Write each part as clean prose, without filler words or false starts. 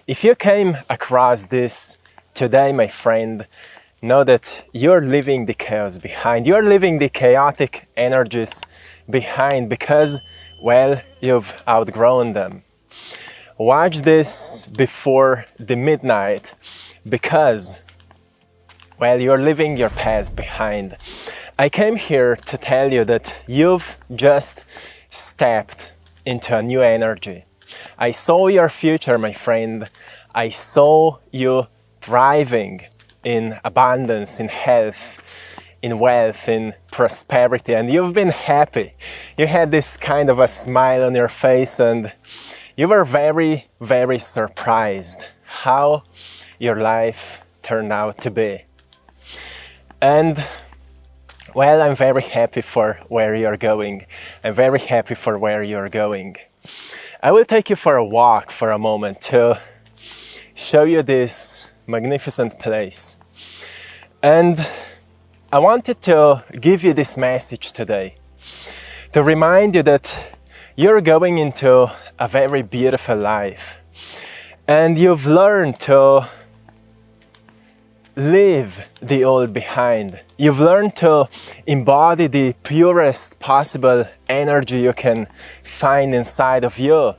If you came across this today, my friend, know that you're leaving the chaos behind. You're leaving the chaotic energies behind because, well, you've outgrown them. Watch this before the midnight because, well, you're leaving your past behind. I came here to tell you that you've just stepped into a new energy. I saw your future, my friend. I saw you thriving in abundance, in health, in wealth, in prosperity, and you've been happy. You had this kind of a smile on your face, and you were very, very surprised how your life turned out to be. And well, I'm very happy for where you're going. I'm very happy for where you're going. I will take you for a walk for a moment to show you this magnificent place. And I wanted to give you this message today, to remind you that you're going into a very beautiful life. And you've learned to leave the old behind. You've learned to embody the purest possible energy you can find inside of you.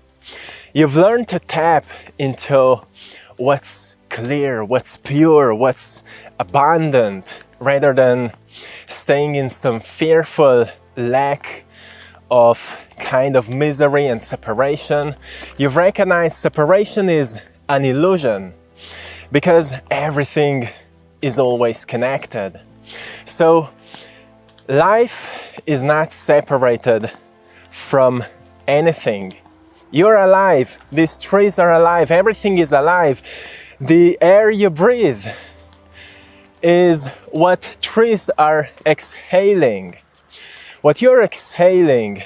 You've learned to tap into what's clear, what's pure, what's abundant, rather than staying in some fearful lack of kind of misery and separation. You've recognized separation is an illusion because everything is always connected. So life is not separated from anything. You're alive. These trees are alive. Everything is alive. The air you breathe is what trees are exhaling. What you're exhaling,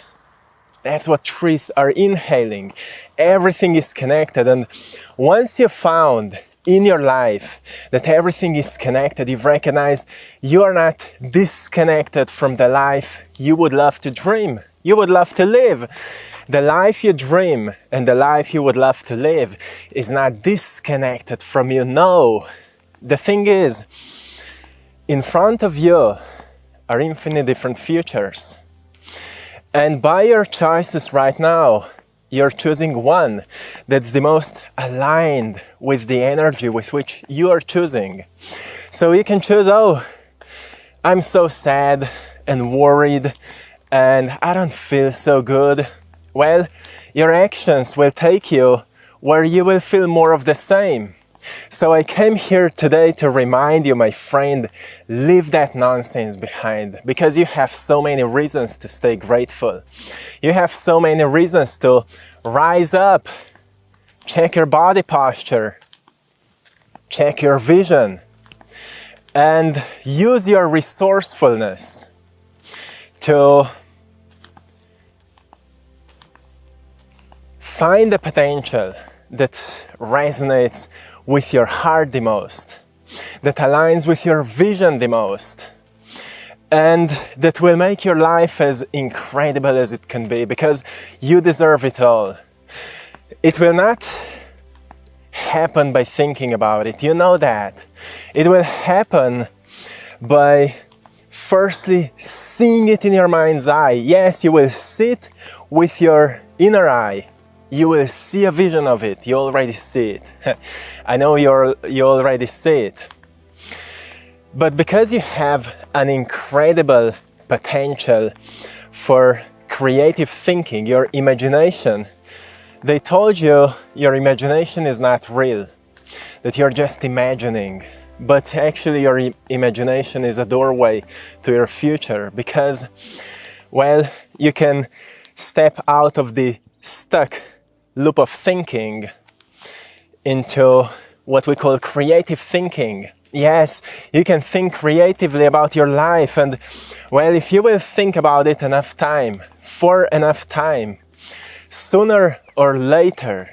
that's what trees are inhaling. Everything is connected. And once you found in your life that everything is connected, you've recognized you are not disconnected from the life you would love to dream, you would love to live. The life you dream and the life you would love to live is not disconnected from you. No. The thing is, in front of you are infinite different futures. And by your choices right now, you're choosing one that's the most aligned with the energy with which you are choosing. So you can choose, oh, I'm so sad and worried and I don't feel so good. Well, your actions will take you where you will feel more of the same. So I came here today to remind you, my friend, leave that nonsense behind because you have so many reasons to stay grateful. You have so many reasons to rise up. Check your body posture. Check your vision. And use your resourcefulness to find the potential that resonates with your heart the most, that aligns with your vision the most, and that will make your life as incredible as it can be because you deserve it all. It will not happen by thinking about it, you know that. It will happen by firstly seeing it in your mind's eye. Yes, you will see it with your inner eye. You will see a vision of it. You already see it. I know you already see it. But because you have an incredible potential for creative thinking, your imagination, they told you your imagination is not real, that you're just imagining. But actually your imagination is a doorway to your future because, well, you can step out of the stuck loop of thinking into what we call creative thinking. Yes, you can think creatively about your life, and well, if you will think about it enough time, for enough time, sooner or later,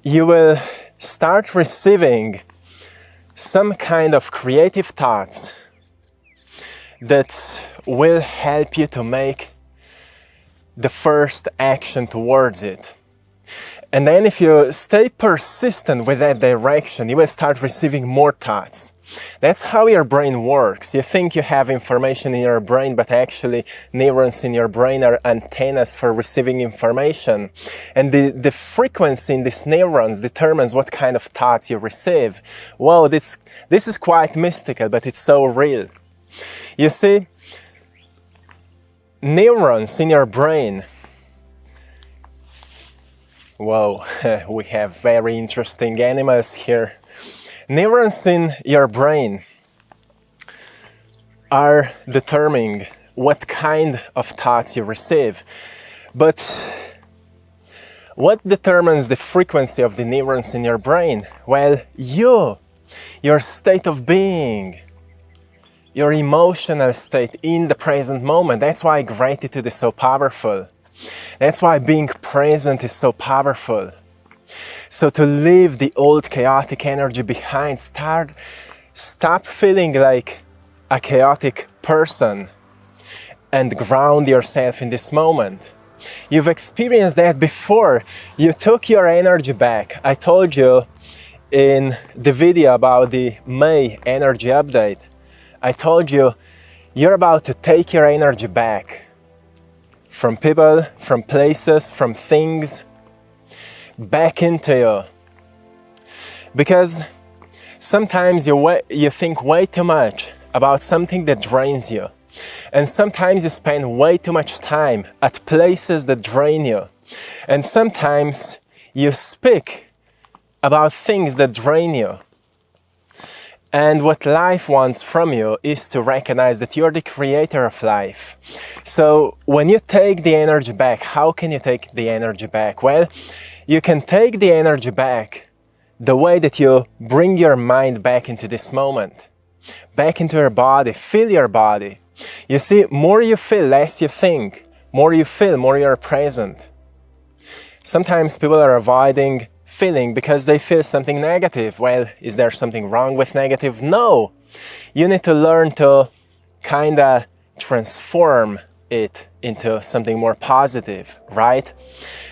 you will start receiving some kind of creative thoughts that will help you to make the first action towards it. And then if you stay persistent with that direction, you will start receiving more thoughts. That's how your brain works. You think you have information in your brain, but actually neurons in your brain are antennas for receiving information. And the frequency in these neurons determines what kind of thoughts you receive. Wow, this is quite mystical, but it's so real. You see, neurons in your brain. Whoa, we have very interesting animals here. Neurons in your brain are determining what kind of thoughts you receive. But what determines the frequency of the neurons in your brain? Well, your state of being, your emotional state in the present moment. That's why gratitude is so powerful. That's why being present is so powerful. So to leave the old chaotic energy behind, stop feeling like a chaotic person and ground yourself in this moment. You've experienced that before. You took your energy back. I told you in the video about the May energy update, I told you you're about to take your energy back from people, from places, from things, back into you. Because sometimes you think way too much about something that drains you. And sometimes you spend way too much time at places that drain you. And sometimes you speak about things that drain you. And what life wants from you is to recognize that you're the creator of life. So when you take the energy back, how can you take the energy back? Well, you can take the energy back the way that you bring your mind back into this moment, back into your body, feel your body. You see, more you feel, less you think. More you feel, more you're present. Sometimes people are avoiding feeling because they feel something negative. Well, is there something wrong with negative? No. You need to learn to kind of transform it into something more positive, right?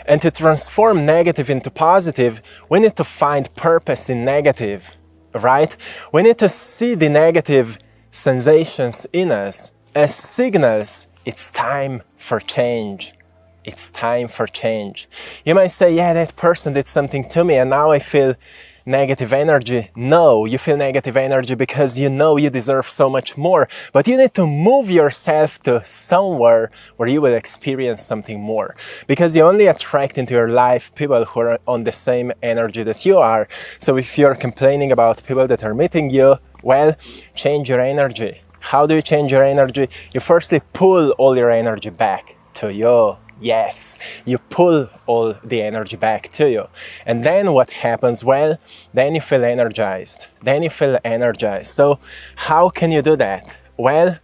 And to transform negative into positive, we need to find purpose in negative, right? We need to see the negative sensations in us as signals. It's time for change. It's time for change. You might say, yeah, that person did something to me and now I feel negative energy. No, you feel negative energy because you know you deserve so much more. But you need to move yourself to somewhere where you will experience something more. Because you only attract into your life people who are on the same energy that you are. So if you're complaining about people that are meeting you, well, change your energy. How do you change your energy? You firstly pull all your energy back to you. Yes, you pull all the energy back to you. And then what happens? Well, then you feel energized. So how can you do that? Well,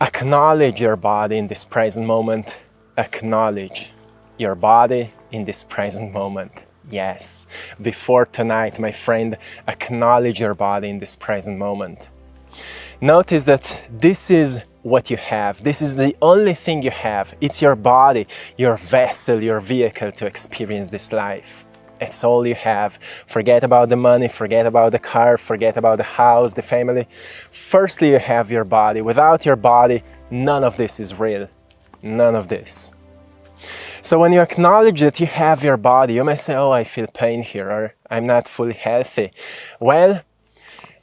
acknowledge your body in this present moment. Acknowledge your body in this present moment. Yes, before tonight, my friend, acknowledge your body in this present moment. Notice that this is what you have. This is the only thing you have. It's your body, your vessel, your vehicle to experience this life. It's all you have. Forget about the money, forget about the car, forget about the house, the family. Firstly, you have your body. Without your body, none of this is real. None of this. So when you acknowledge that you have your body, you may say, oh, I feel pain here, or I'm not fully healthy. Well,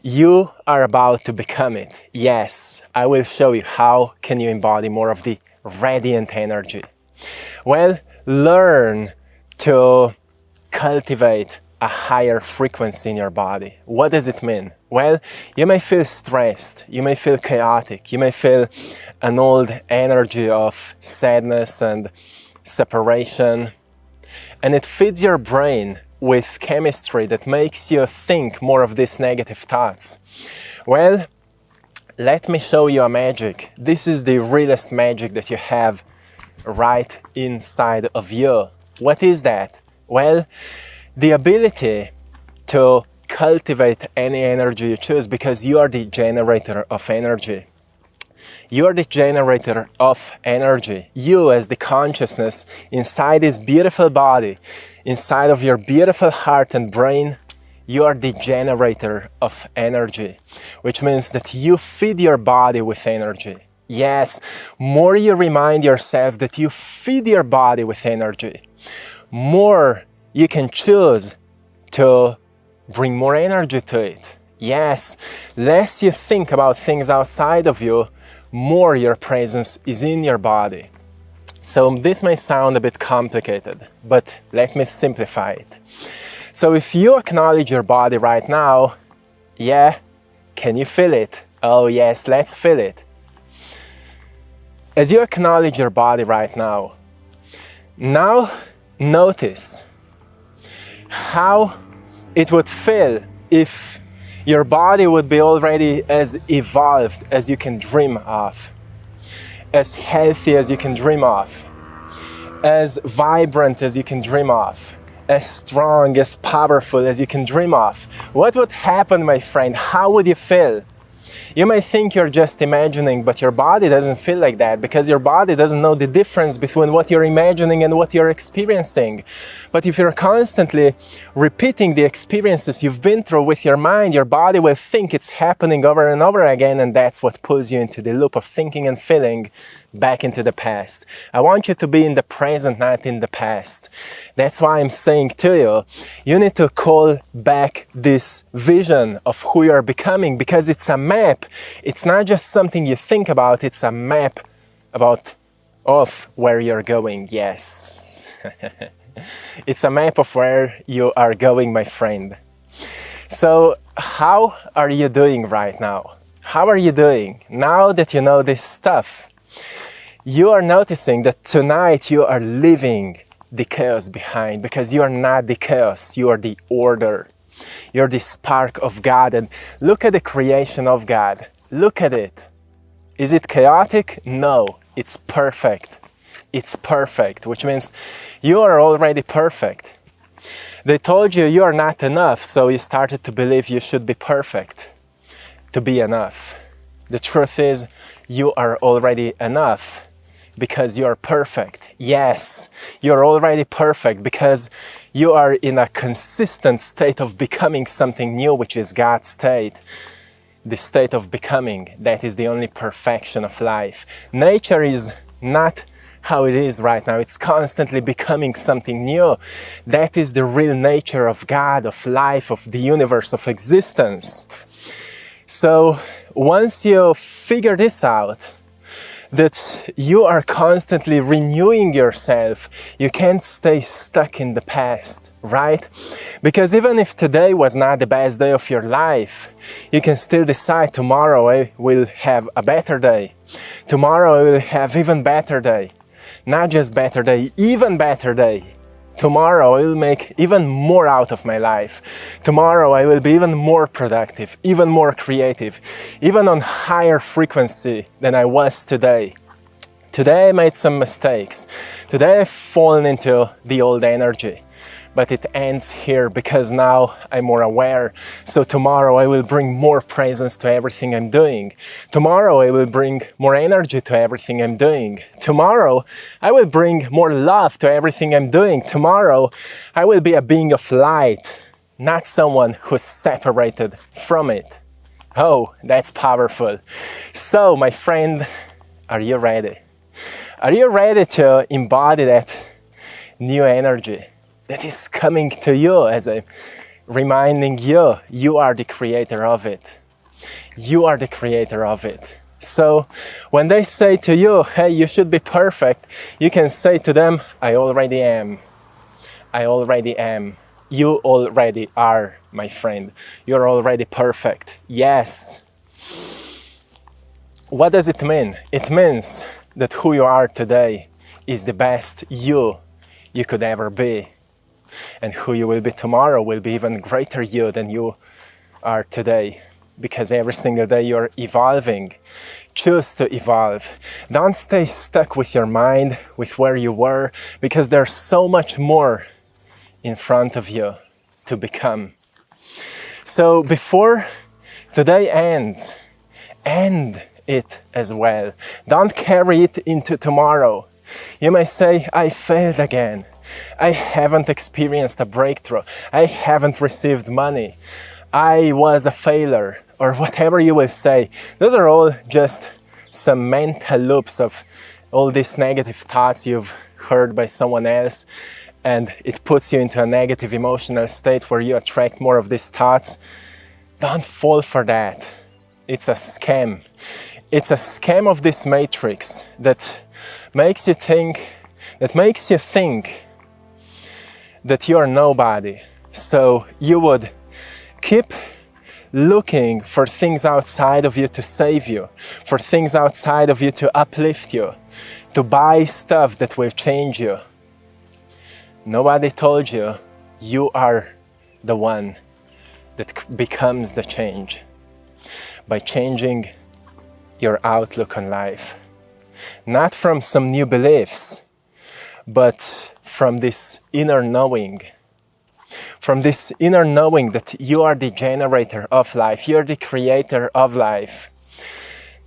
you are about to become it. Yes, I will show you how can you embody more of the radiant energy. Well, learn to cultivate a higher frequency in your body. What does it mean? Well, you may feel stressed, you may feel chaotic, you may feel an old energy of sadness and separation, and it feeds your brain with chemistry that makes you think more of these negative thoughts. Well, let me show you a magic. This is the realest magic that you have right inside of you. What is that? Well, the ability to cultivate any energy you choose, because you are the generator of energy. You are the generator of energy. You as the consciousness inside this beautiful body, inside of your beautiful heart and brain, you are the generator of energy, which means that you feed your body with energy. Yes, more you remind yourself that you feed your body with energy, more you can choose to bring more energy to it. Yes, less you think about things outside of you, more your presence is in your body. So this may sound a bit complicated, but let me simplify it. So if you acknowledge your body right now, yeah, can you feel it? Oh yes, let's feel it. As you acknowledge your body right now notice how it would feel if your body would be already as evolved as you can dream of, as healthy as you can dream of, as vibrant as you can dream of, as strong, as powerful as you can dream of. What would happen, my friend? How would you feel? You may think you're just imagining, but your body doesn't feel like that because your body doesn't know the difference between what you're imagining and what you're experiencing. But if you're constantly repeating the experiences you've been through with your mind, your body will think it's happening over and over again, and that's what pulls you into the loop of thinking and feeling back into the past. I want you to be in the present, not in the past. That's why I'm saying to you, you need to call back this vision of who you are becoming, because it's a map. It's not just something you think about, it's a map of where you're going. Yes. It's a map of where you are going, my friend. So how are you doing right now? How are you doing now that you know this stuff? You are noticing that tonight you are leaving the chaos behind, because you are not the chaos, you are the order. You're the spark of God, and look at the creation of God. Look at it. Is it chaotic? No, it's perfect. It's perfect, which means you are already perfect. They told you you are not enough, so you started to believe you should be perfect to be enough. The truth is, you are already enough because you are perfect. Yes, you're already perfect because you are in a consistent state of becoming something new, which is God's state. The state of becoming, that is the only perfection of life. Nature is not how it is right now. It's constantly becoming something new. That is the real nature of God, of life, of the universe, of existence. So once you figure this out, that you are constantly renewing yourself, you can't stay stuck in the past, right? Because even if today was not the best day of your life, you can still decide tomorrow I will have a better day. Tomorrow I will have even better day. Not just better day, even better day. Tomorrow I will make even more out of my life. Tomorrow I will be even more productive, even more creative, even on higher frequency than I was today. Today I made some mistakes. Today I've fallen into the old energy. But it ends here because now I'm more aware. So tomorrow I will bring more presence to everything I'm doing. Tomorrow I will bring more energy to everything I'm doing. Tomorrow I will bring more love to everything I'm doing. Tomorrow I will be a being of light, not someone who's separated from it. Oh, that's powerful. So, my friend, are you ready? Are you ready to embody that new energy that is coming to you, as I'm reminding you, you are the creator of it. You are the creator of it. So when they say to you, hey, you should be perfect, you can say to them, I already am. I already am. You already are, my friend. You're already perfect. Yes. What does it mean? It means that who you are today is the best you could ever be. And who you will be tomorrow will be even greater you than you are today. Because every single day you're evolving. Choose to evolve. Don't stay stuck with your mind, with where you were, because there's so much more in front of you to become. So before today ends, end it as well. Don't carry it into tomorrow. You may say, I failed again. I haven't experienced a breakthrough. I haven't received money. I was a failure, or whatever you will say. Those are all just some mental loops of all these negative thoughts you've heard by someone else, and it puts you into a negative emotional state where you attract more of these thoughts. Don't fall for that. It's a scam. It's a scam of this matrix that makes you think that you are nobody. So you would keep looking for things outside of you to save you, for things outside of you to uplift you, to buy stuff that will change you. Nobody told you you are the one that becomes the change by changing your outlook on life. Not from some new beliefs, but from this inner knowing. From this inner knowing that you are the generator of life, you're the creator of life.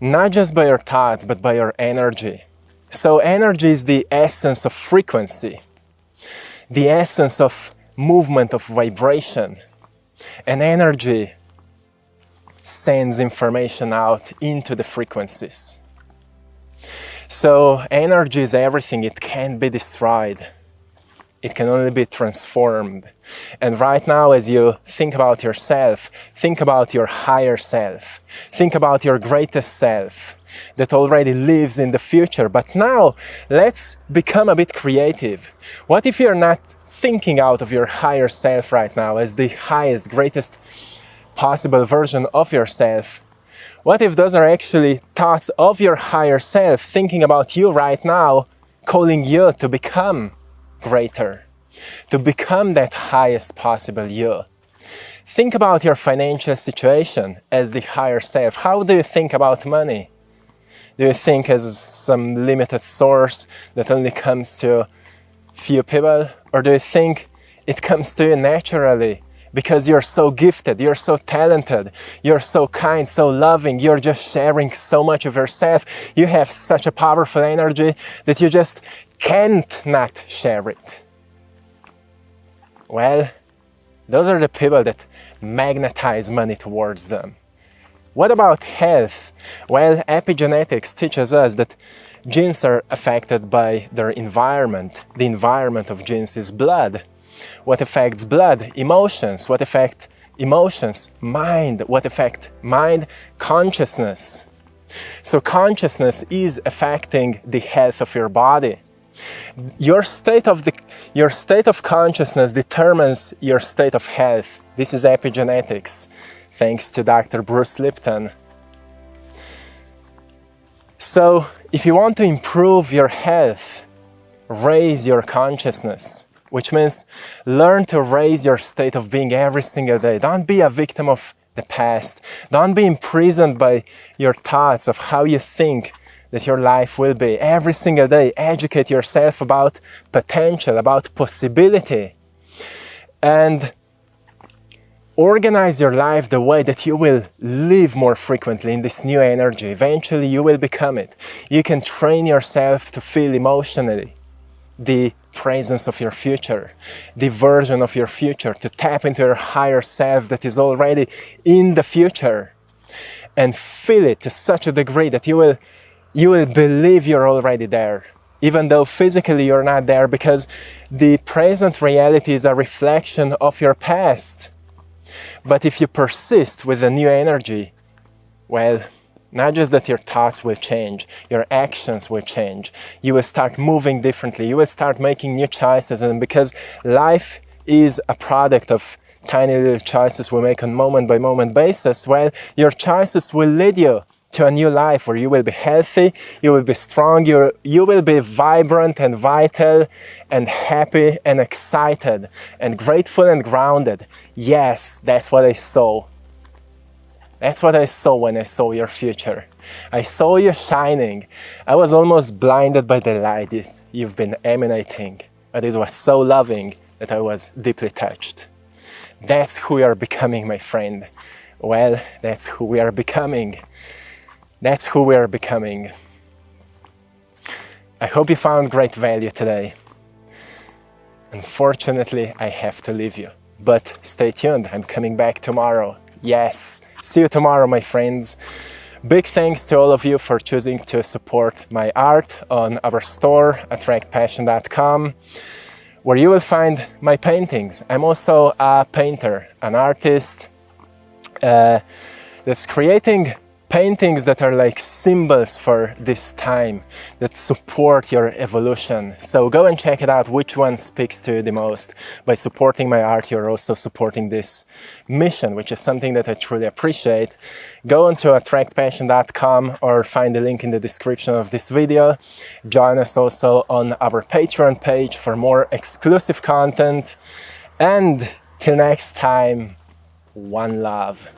Not just by your thoughts, but by your energy. So energy is the essence of frequency, the essence of movement, of vibration. And energy sends information out into the frequencies. So energy is everything. It can't be destroyed. It can only be transformed. And right now, as you think about yourself, think about your higher self. Think about your greatest self that already lives in the future. But now, let's become a bit creative. What if you're not thinking out of your higher self right now as the highest, greatest possible version of yourself? What if those are actually thoughts of your higher self thinking about you right now, calling you to become greater, to become that highest possible you? Think about your financial situation as the higher self. How do you think about money? Do you think as some limited source that only comes to few people? Or do you think it comes to you naturally because you're so gifted, you're so talented, you're so kind, so loving, you're just sharing so much of yourself, you have such a powerful energy that you just can't not share it? Well, those are the people that magnetize money towards them. What about health? Well, epigenetics teaches us that genes are affected by their environment. The environment of genes is blood. What affects blood? Emotions. What affects emotions? Mind. What affects mind? Consciousness. So consciousness is affecting the health of your body. Your state of consciousness determines your state of health. This is epigenetics, thanks to Dr. Bruce Lipton. So, if you want to improve your health, raise your consciousness, which means learn to raise your state of being every single day. Don't be a victim of the past. Don't be imprisoned by your thoughts of how you think that your life will be. Every single day, educate yourself about potential, about possibility, and organize your life the way that you will live more frequently in this new energy. Eventually, you will become it. You can train yourself to feel emotionally the presence of your future, the version of your future, to tap into your higher self that is already in the future, and feel it to such a degree that you will believe you're already there, even though physically you're not there, because the present reality is a reflection of your past. But if you persist with the new energy, well, not just that your thoughts will change, your actions will change. You will start moving differently. You will start making new choices. And because life is a product of tiny little choices we make on moment-by-moment basis, well, your choices will lead you to a new life where you will be healthy, you will be strong, you will be vibrant and vital and happy and excited and grateful and grounded. Yes, that's what I saw. That's what I saw when I saw your future. I saw you shining. I was almost blinded by the light that you've been emanating, but it was so loving that I was deeply touched. That's who we are becoming, my friend. Well, that's who we are becoming. That's who we're becoming. I hope you found great value today. Unfortunately, I have to leave you, but stay tuned. I'm coming back tomorrow. Yes, see you tomorrow, my friends. Big thanks to all of you for choosing to support my art on our store, AttractPassion.com, where you will find my paintings. I'm also a painter, an artist that's creating paintings that are like symbols for this time, that support your evolution. So go and check it out, which one speaks to you the most. By supporting my art, you're also supporting this mission, which is something that I truly appreciate. Go on to AttractPassion.com or find the link in the description of this video. Join us also on our Patreon page for more exclusive content. And till next time, one love.